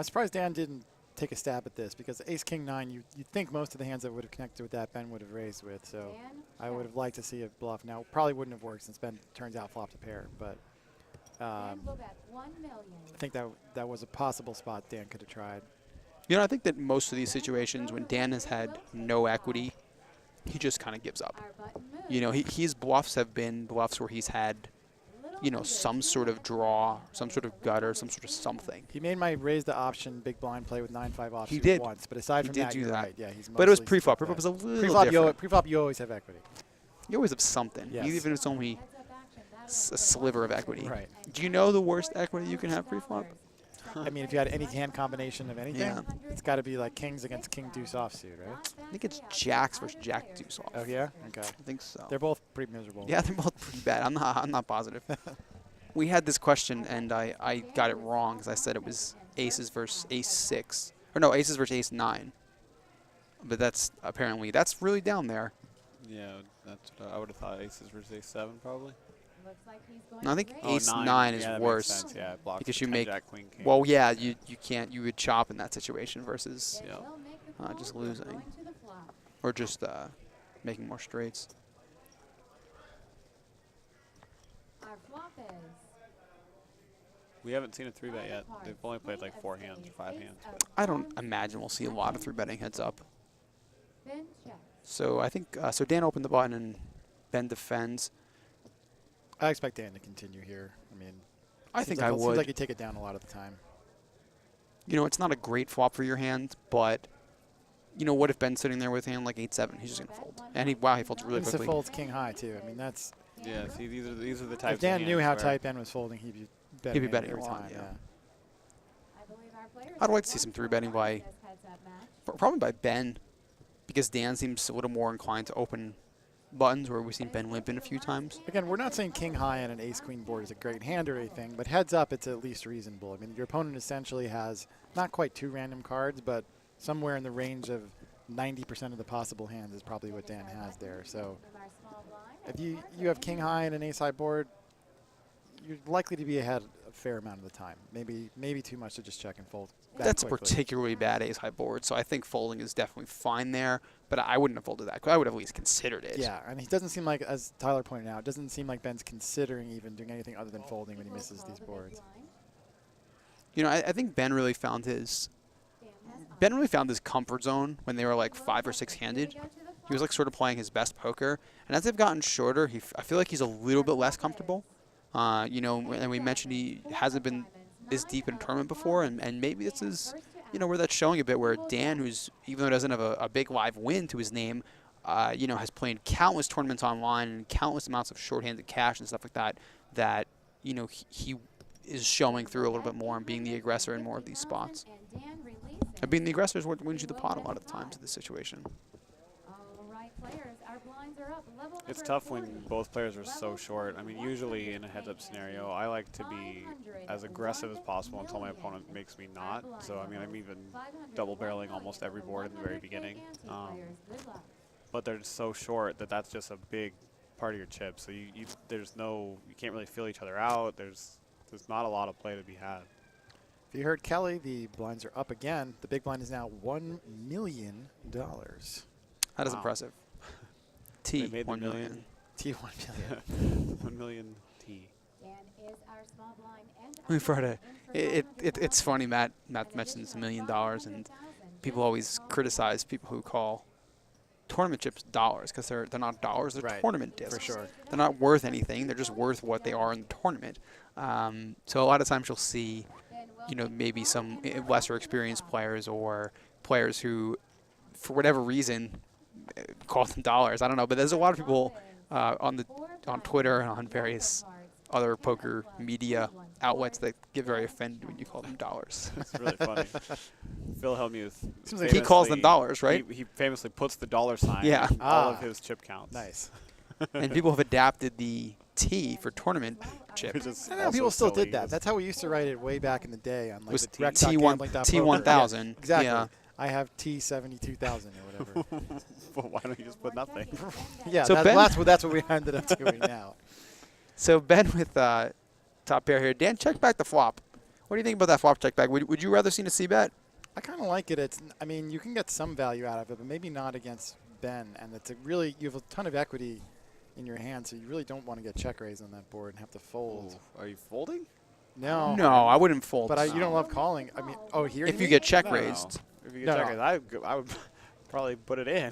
surprised Dan didn't take a stab at this, because ace king 9, you'd think most of the hands that would have connected with that Ben would have raised with. So I would have liked to see a bluff. Now probably wouldn't have worked since Ben turns out flopped a pair, but I think that was a possible spot Dan could have tried. You know, I think that most of these situations when Dan has had no equity, he just kind of gives up. You know, his bluffs have been bluffs where he's had, you know, some sort of draw, some sort of gutter, some sort of something. He made my raise the option big blind play with 9-5 offsuit He did. once, but aside He from did that, do you're that. right. Yeah, he's But it was mostly pre-flop. stuck Pre-flop was a little pre-flop. different. Pre-flop, you always have equity. You always have something, Yes. even if it's only a sliver of equity. Right. Do you know the worst equity you can have pre-flop? I mean, if you had any hand combination of anything, Yeah. it's got to be like kings against king deuce offsuit, right? I think it's jacks versus jack deuce off. Oh yeah, okay. I think so. They're both pretty miserable. Yeah, they're both pretty bad. I'm not positive. We had this question, and I got it wrong because I said it was aces versus ace 6. Or no, aces versus ace 9. But that's really down there. Yeah, that's what I would have thought. Aces versus ace 7 probably. No, I think Oh, ace 9 yeah, is that makes worse. sense, yeah, it blocks Because the you 10 make, jack, queen, king. well, yeah, you would chop in that situation versus Yeah. just losing. Or just making more straights. Our flop is We haven't seen a 3-bet yet. They've only played like 4 hands or 5 hands. But I don't imagine we'll see a lot of 3-betting heads up. Ben check. So I think, so Dan opened the button and Ben defends. I expect Dan to continue here. I mean, I think I Seems would. like you take it down a lot of the time. You know, it's not a great flop for your hand, but you know, what if Ben's sitting there with a hand like 8-7? He's just gonna fold, and he folds really Insta quickly. folds king high too. I mean, that's yeah, see, these are the types. if Dan of knew hands how where tight Ben was folding, he'd be betting, He'd be him betting every a lot, time. yeah. I'd I'd like to see some 3-betting by, probably by Ben, because Dan seems a little more inclined to open buttons where we've seen Ben limp in a few times. Again, we're not saying king high on an ace queen board is a great hand or anything, but heads up, it's at least reasonable. I mean, your opponent essentially has not quite 2 random cards, but somewhere in the range of 90% of the possible hands is probably what Dan has there. So if you have king high and an ace high board, you're likely to be ahead a fair amount of the time. Maybe too much to just check and fold. That's a quickly. particularly bad ace high board, so I think folding is definitely fine there, but I wouldn't have folded that. I would have at least considered it. Yeah, and he doesn't seem like, as Tyler pointed out, it doesn't seem like Ben's considering even doing anything other than folding when he misses these boards. You know, I think Ben really found his comfort zone when they were like 5 or 6 handed. He was like sort of playing his best poker, and as they've gotten shorter, I feel like he's a little bit less comfortable. You know, and we mentioned he hasn't been this deep in a tournament before, and maybe this is, you know, where that's showing a bit, where Dan, who's, even though he doesn't have a big live win to his name, you know, has played countless tournaments online and countless amounts of shorthanded cash and stuff like that, you know, he is showing through a little bit more and being the aggressor in more of these spots. And being the aggressor is what wins you the pot a lot of the times in this situation. It's tough when both players are so short. I mean, usually in a heads-up scenario, I like to be as aggressive as possible until my opponent makes me not. So, I mean, I'm even double-barreling almost every board in the very beginning. But they're so short that that's just a big part of your chip. So you can't really feel each other out. There's not a lot of play to be had. If you heard Kelly, the blinds are up again. The big blind is now $1 million. That is Wow. impressive. They T, made the 1 million. T1 million. 1 million T. Dan is our small blind and We've heard our it's funny. Matt mentions $1 million, and people always criticize people who call tournament chips dollars because they're not dollars. They're Right, tournament discs. for sure. They're not worth anything. They're just worth what they are in the tournament. So a lot of times you'll see, maybe some lesser experienced players or players who, for whatever reason, call them dollars. I don't know, but there's a lot of people on Twitter and on various other poker media outlets that get very offended when you call them dollars. It's really funny. Phil Hellmuth. He calls them dollars, right? He famously puts the dollar sign Yeah. in all of his chip counts. Nice. And people have adapted the T for tournament chip. Which is I know also people still silly. did that. That's how we used to write it way back in the day on like Was the rec. T1000. Yeah, exactly. Yeah. I have T72,000 or whatever. Well, why don't you just put nothing? Yeah, So Ben- that's what we ended up doing now. So Ben with top pair here. Dan, check back the flop. What do you think about that flop check back? Would you rather seen a c-bet? I kind of like it. I mean, you can get some value out of it, but maybe not against Ben. And it's you have a ton of equity in your hand, so you really don't want to get check raised on that board and have to fold. Are you folding? No. No, I wouldn't fold. But you don't love calling. I mean, here if you mean? get check No. raised. If you get No, check no. raised, I would probably put it in.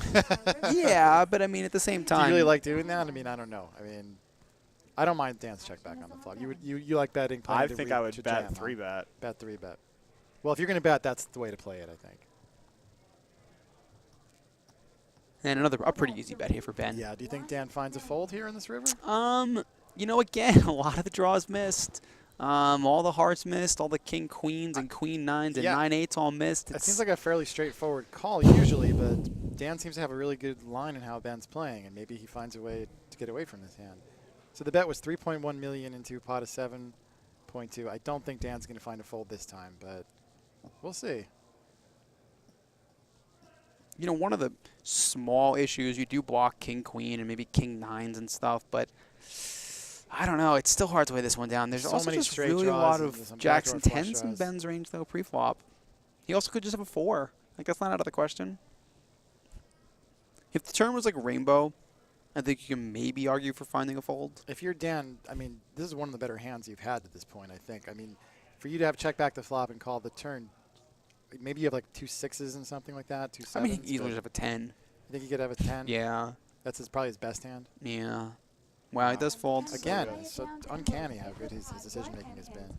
Yeah, but I mean at the same Do time. you really like doing that? I mean, I don't know. I mean, I don't mind Dan's check back on the flop. You like betting? playing I to think read I would to bet jam, huh? 3-bet. Bet 3-bet. Well, if you're going to bet, that's the way to play it, I think. And a pretty easy bet here for Ben. Yeah. Do you think Dan finds a fold here in this river? Again, a lot of the draws missed. All the hearts missed. All the king queens and queen nines and 9-8s all missed. It seems like a fairly straightforward call usually, but Dan seems to have a really good line in how Ben's playing, and maybe he finds a way to get away from this hand. So the bet was 3.1 million into a pot of 7.2. I don't think Dan's going to find a fold this time, but we'll see. One of the small issues, you do block king queen and maybe king nines and stuff, but I don't know. It's still hard to weigh this one down. There's So also many just straight really a draws lot and of some jacks and backdoor flush tens in draws. Ben's range, though, pre-flop. He also could just have a 4. Like, that's not out of the question. If the turn was like rainbow, I think you can maybe argue for finding a fold. If you're Dan, I mean, this is one of the better hands you've had at this point, I think. I mean, for you to have check back the flop and call the turn, maybe you have like 2 6s and something like that, 2 7s. I mean, he could easily just have a 10. You think he could have a 10? Yeah. That's probably his best hand. Yeah. Wow, he does fold. Again, so uncanny how good his decision making has been.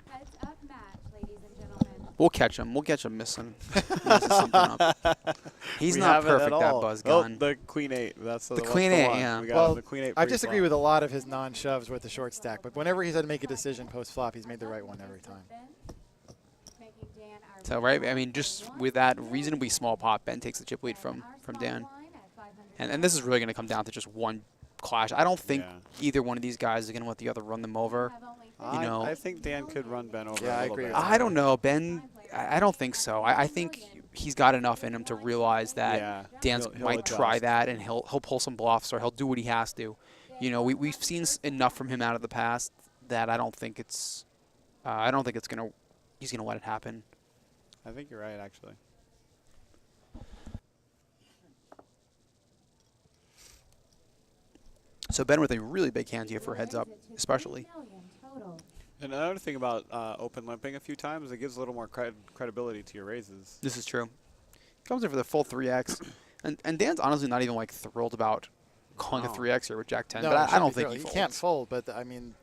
Heads up match, ladies and gentlemen. We'll catch him. We'll catch him missing. Messes something up. He's We not haven't perfect, at that all. buzz Oh, gun. the queen 8. That's The what's queen 8, one. yeah. We got Well, the queen 8 I disagree pre-flop. with a lot of his non-shoves with the short stack, but whenever he's had to make a decision post-flop, he's made the right one every time. Making Dan our So, right, I mean, just with that reasonably small pot, Ben takes the chip lead from Dan. And this is really going to come down to just one clash. I don't think either one of these guys is going to let the other run them over. You know, I think Dan could run Ben over Yeah, a I little agree bit. with I don't know. Ben, I don't think so. I think he's got enough in him to realize that Yeah, Dan he'll might try adjust. that, and he'll pull some bluffs or he'll do what he has to. You know, we've seen enough from him out of the past that I don't think it's he's gonna let it happen. I think you're right, actually. So Ben with a really big hand here for heads up, especially. And another thing about open limping a few times, it gives a little more credibility to your raises. This is true. Comes in for the full 3x, and Dan's honestly not even like thrilled about calling a 3x here with Jack 10. No, but it I don't shouldn't be think he thrilled. Can't folds. fold, but I mean,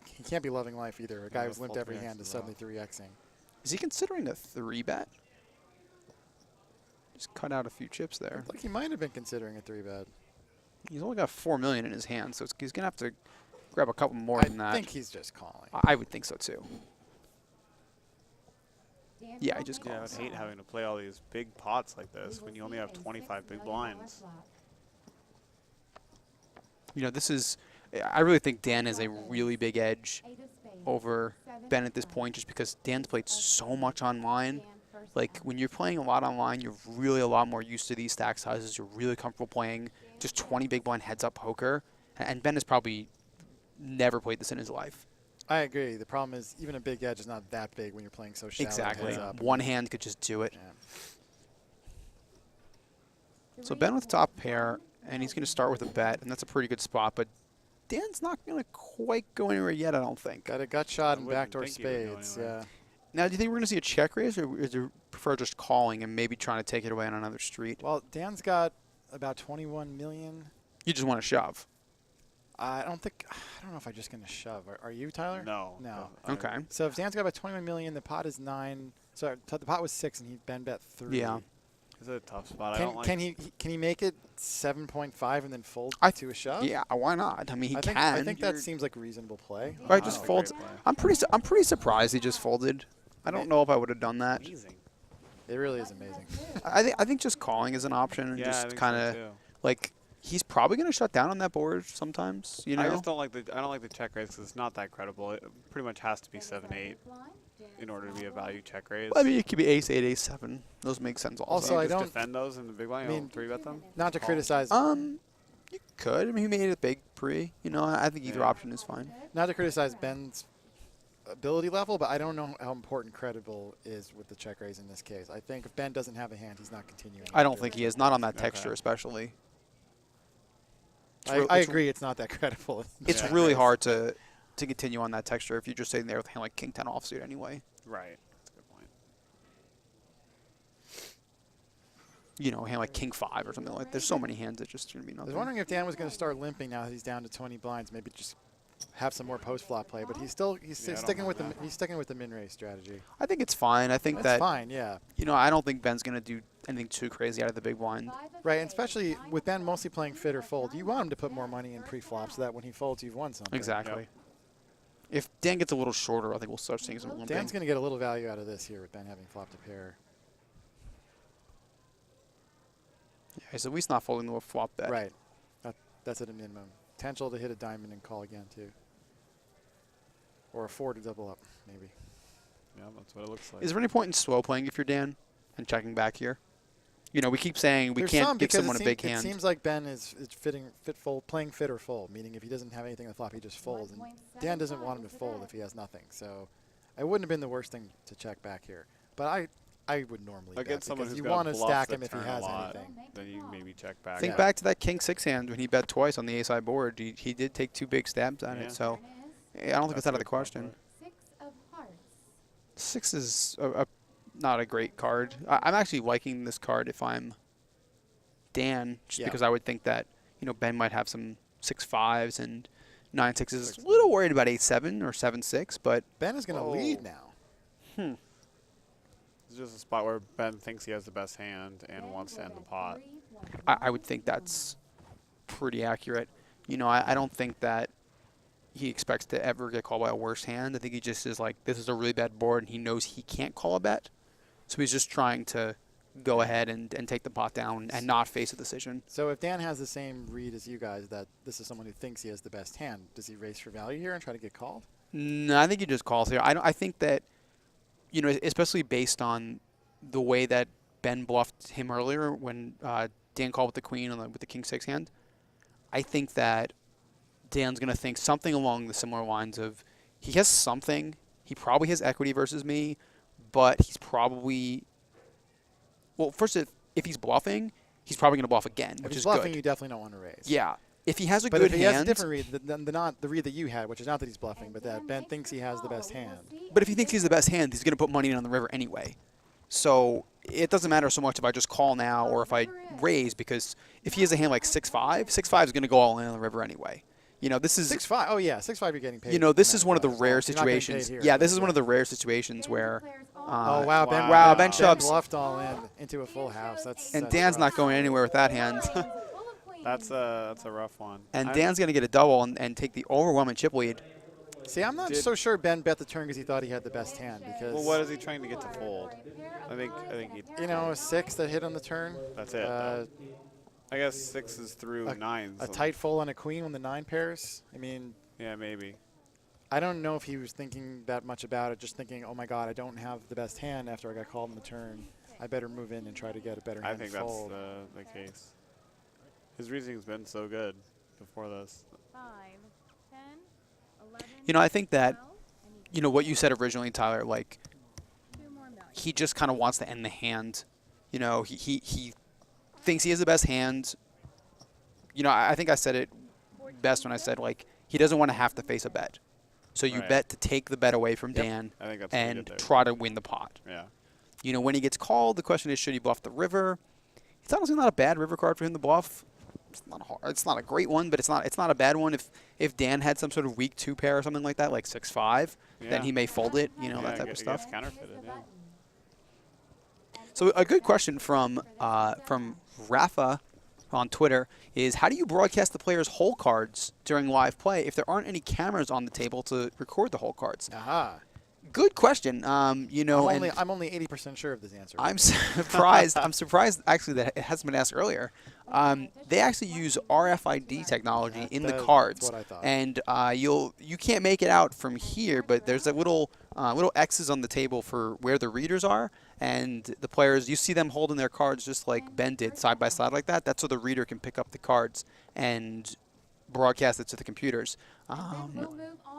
he can't be loving life either. A guy Yeah, who's limped full every 3x hand is as well. suddenly 3xing. Is he considering a 3-bet? Just cut out a few chips there. Look, he might have been considering a 3-bet. He's only got $4 million in his hand, so he's gonna have to grab a couple more than that. I think he's just calling. I would think so too. Yeah, I just Yeah, I would hate having to play all these big pots like this when you only have 25 big blinds. You know, this is. I really think Dan has a really big edge over Ben at this point, just because Dan's played so much online. Like, when you're playing a lot online, you're really a lot more used to these stack sizes. You're really comfortable playing just 20 big blind heads-up poker. And Ben has probably never played this in his life. I agree. The problem is even a big edge is not that big when you're playing so shallow. Exactly. Heads up. One hand could just do it. Yeah. So Ben with top pair, and he's going to start with a bet, and that's a pretty good spot. But Dan's not going to quite go anywhere yet, I don't think. Got a gut shot I and wouldn't backdoor think he would go spades. anywhere. Yeah. Now, do you think we're going to see a check raise, or do you prefer just calling and maybe trying to take it away on another street? Well, Dan's got about 21 million. You just want to shove. I don't know if I'm just going to shove. Are you, Tyler? No. No. Okay. So if Dan's got about 21 million, the pot is 9. So the pot was 6, and he Ben bet 3. Yeah. It's a tough spot. I don't like. Can he make it 7.5 and then fold to a shove? Yeah, why not? I mean, he can. I think that seems like a reasonable play. All right, Wow. just Great folds. play. I'm pretty surprised he just folded. I don't know if I would have done that. Amazing. It really is amazing. I think just calling is an option and Yeah, I just think kind so of too. like he's probably going to shut down on that board sometimes. You know. I just don't like the check raise because it's not that credible. It pretty much has to be 7-8 in order to be a value check raise. Well, I mean, it could be ace 8, ace 7. Those make sense also. Also, I just don't- defend those in the big line. I mean, 3-bet them. Not to Call. criticize. You could. I mean, he made it a big pre. You know, I think either Yeah. option is fine. Not to criticize Ben's ability level, but I don't know how important credible is with the check raise in this case. I think if Ben doesn't have a hand, he's not continuing. I don't after think it. he is. Not on that Okay. texture, especially. I agree, it's not that credible. It's Yeah. really hard to continue on that texture if you're just sitting there with a hand like king 10 offsuit anyway. Right. That's a good point. You know, a hand like king 5 or something like that. There's so many hands that just going to be I nothing. was wondering if Dan was going to start limping now that he's down to 20 blinds, maybe just have some more post flop play, but he's Yeah, I sticking don't with mind he's sticking with the min raise strategy. I think it's fine. I think That's that, fine, yeah. you know, I don't think Ben's going to do anything too crazy out of the big blind. Right, and especially with Ben mostly playing fit or fold, you want him to put more money in pre-flop so that when he folds, you've won something. Exactly. If Dan gets a little shorter, I think we'll start seeing some limping. Dan's going to get a little value out of this here with Ben having flopped a pair. Yeah, he's at least not folding to a flop bet. Right. That's at a minimum. Potential to hit a diamond and call again, too. Or a 4 to double up, maybe. Yeah, that's what it looks like. Is there any point in slow playing if you're Dan and checking back here? You know, we keep saying we There's can't some give because someone a big it hand. seems like Ben is playing fit or fold, meaning if he doesn't have anything to flop, he just folds. And Dan doesn't want him to fold if he has nothing. So it wouldn't have been the worst thing to check back here. But I would normally bet Against someone because who's you gonna want to bluff stack the him if he turn a has lot, anything. then you maybe check back. Think Yeah. back to that king 6 hand when he bet twice on the ace high board. He did take 2 big stabs at Yeah. it. So yeah, I don't think it's out of the question. 6 of hearts. 6 is not a great card. I'm actually liking this card if I'm Dan, just Yeah. because I would think that, you know, Ben might have some 6-5s and 9-6s. A little worried about 8-7 or 7-6, but Ben is going to Whoa. lead now. It's just a spot where Ben thinks he has the best hand and wants to end the pot. I would think that's pretty accurate. You know, I don't think that he expects to ever get called by a worse hand. I think he just is like, this is a really bad board, and he knows he can't call a bet. So he's just trying to go ahead and take the pot down and not face a decision. So if Dan has the same read as you guys, that this is someone who thinks he has the best hand, does he race for value here and try to get called? No, I think he just calls here. I think that, you know, especially based on the way that Ben bluffed him earlier when Dan called with the queen and with the king 6 hand, I think that Dan's going to think something along the similar lines of, he has something, he probably has equity versus me, but he's probably, well, first, if he's bluffing, he's probably going to bluff again, If which he's is bluffing, good. you definitely don't want to raise. Yeah. If he has a But good if he has a hand, different read than the read that you had, which is not that he's bluffing, but that Ben thinks he has the best hand. but if he thinks he's the best hand, he's going to put money in on the river anyway. So it doesn't matter so much if I just call now or if I raise, because if he has a hand like 6-5, 6-5 is going to go all in on the river anyway. You know, this is 6-5. Oh yeah, 6-5. You're getting paid. you know, this no is matter one of the what. rare You're not getting paid situations. here, Yeah, but this is one of the rare situations where Oh wow, Ben! Wow, Ben Ben shoves. bluffed all in into a full house. and Dan's not going anywhere with that hand. That's a rough one. And Dan's going to get a double and take the overwhelming chip lead. See, I'm not Did- so sure Ben bet the turn because he thought he had the best hand. Because Well, what is he trying to get to fold? I think he. you know, a 6 that hit on the turn. That's it. I guess 6s through 9s. A tight fold on a queen when the 9 pairs. I mean, Yeah, maybe. I don't know if he was thinking that much about it. Just thinking, oh my God, I don't have the best hand after I got called in the turn. I better move in and try to get a better I hand think to that's fold. the case. His reasoning's been so good before this. 5, 10, 11, You know, I think that, 12, and you know, what you said originally, Tyler, like, 2 more million. he just kind of wants to end the hand. You know, he thinks he has the best hand. You know, I think I said it best when I said, like, He doesn't want to have to face a bet. So you Right. bet to take the bet away from Yep. Dan I think that's pretty and good there. try to win the pot. Yeah. You know, when he gets called, the question is, should he bluff the river? It's honestly not a bad river card for him to bluff. It's not a great one, but it's not a bad one. If Dan had some sort of weak 2 pair or something like that, like 6-5, then Yeah. he may fold it. You know, Yeah, that type it of gets stuff. counterfeited, yeah. So a good question from Rafa on Twitter is, how do you broadcast the players' hole cards during live play if there aren't any cameras on the table to record the hole cards? Aha. Good question. You know, I'm only 80% sure of this answer. I'm surprised. I'm surprised actually that it hasn't been asked earlier. They actually use RFID technology in the cards, That's what I thought. and you can't make it out from here, but there's a little X's on the table for where the readers are, and the players, you see them holding their cards just like Ben did, side by side like that. That's so the reader can pick up the cards and broadcast it to the computers.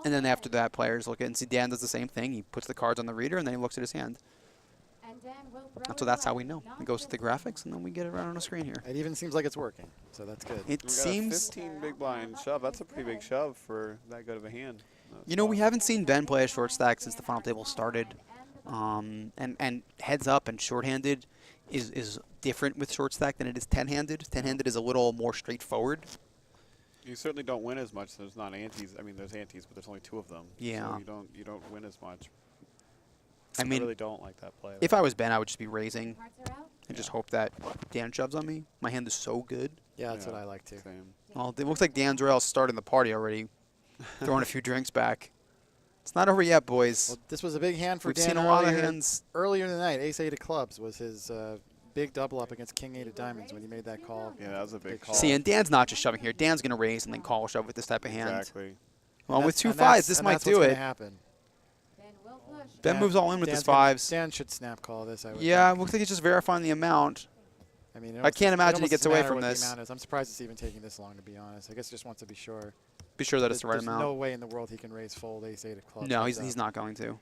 And then after that, players look at it and see Dan does the same thing. He puts the cards on the reader, and then he looks at his hand. So that's how we know. It goes to the graphics, and then we get it right on the screen here. It even seems like it's working, so that's good. It We got a seems, 15 big blind shove. That's a pretty big shove for that good of a hand. you know, we haven't seen Ben play a short stack since the final table started. And heads up and short-handed is different with short stack than it is 10-handed. 10-handed is a little more straightforward. You certainly don't win as much. There's not antes. I mean, there's antes, but there's only 2 of them. Yeah. So you don't win as much. I mean, really don't like that play. if I was Ben, I would just be raising and just Yeah. hope that Dan shoves on me. My hand is so good. Yeah, that's Yeah. what I like too. Same. Well, it looks like Dan's Rail starting the party already, throwing a few drinks back. It's not over yet, boys. Well, this was a big hand for We've Dan seen a lot of earlier- hands. Earlier in the night, Ace 8 of clubs was his big double up against King 8 of diamonds when he made that call. Yeah, that was a big call. See, and Dan's not just shoving here. Dan's going to raise and then call shove with this type of hand. Exactly. Well, with That's- 2 and 5s, that's- this and might that's do what's it. gonna happen. Ben Dan- moves all in with Dan's his gonna- 5s. Dan should snap call this, I would Yeah, think. looks like he's just verifying the amount. I mean, I can't imagine he it gets almost away doesn't from matter what this. the amount is. I'm surprised it's even taking this long, to be honest. I guess he just wants to be sure. Be sure that it's the right There's amount. no way in the world he can raise fold Ace 8 of clubs. No, heads he's up. not going to. 10, 11,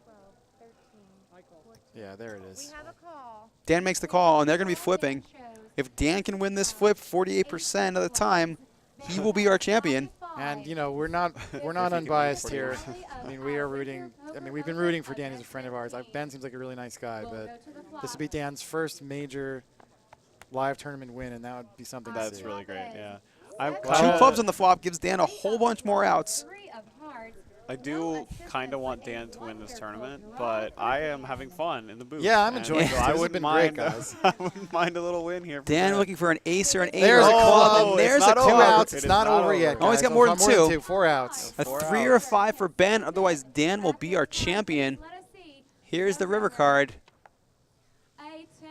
12, 13, 14. Yeah, there it We is. have a call. Dan makes the call, and they're going to be flipping. If Dan can win this flip 48% of the time, he will be our champion. And you know, we're not If he can unbiased win here. 48%. I mean, we are rooting. I mean, we've been rooting for Dan. He's a friend of ours. Ben seems like a really nice guy, but this would be Dan's first major live tournament win, and that would be something to That's see. really great. Yeah. I'm 2 kinda- clubs on the flop gives Dan a whole bunch more outs. I do kind of want Dan to win this tournament, but I am having fun in the booth. Yeah, I'm and enjoying so it. I This has wouldn't been mind. great, guys. I wouldn't mind a little win here. for Dan Dan. looking for an ace or an 8 There's on a the club. club, Oh, and it's there's a not Two over. club. outs. It It's is not not over yet. over. Oh, he's guys. got more I'm than 2. two. 4 outs. A Four 3 or a outs. 5 for Ben, otherwise Dan will be our champion. Here's the river card.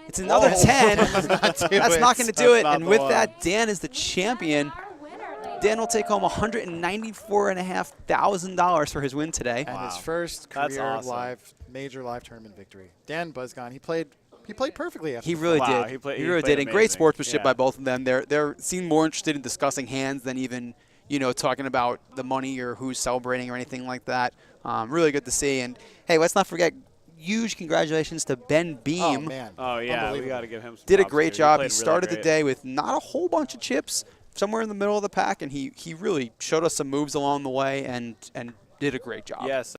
It's another Oh. 10. Does not do That's it. not going to do That's it. not And the with one. that, Dan is the champion. Dan will take home $194,500 for his win today. And his Wow. first That's career awesome. major live tournament victory. Dan Buzzgon, he played perfectly after He the really Wow, did. he played- He he really played did. And great amazing. sportsmanship by Yeah. both of them. They're seem more interested in discussing hands than even, you know, talking about the money or who's celebrating or anything like that. Really good to see. And hey, let's not forget, huge congratulations to Ben Oh Beam. man. Oh yeah, we Unbelievable. got to give him. Some Did a props great here. job. played He really started the great. day with not a whole bunch of chips, somewhere in the middle of the pack, and he really showed us some moves along the way and did a great job. Yes.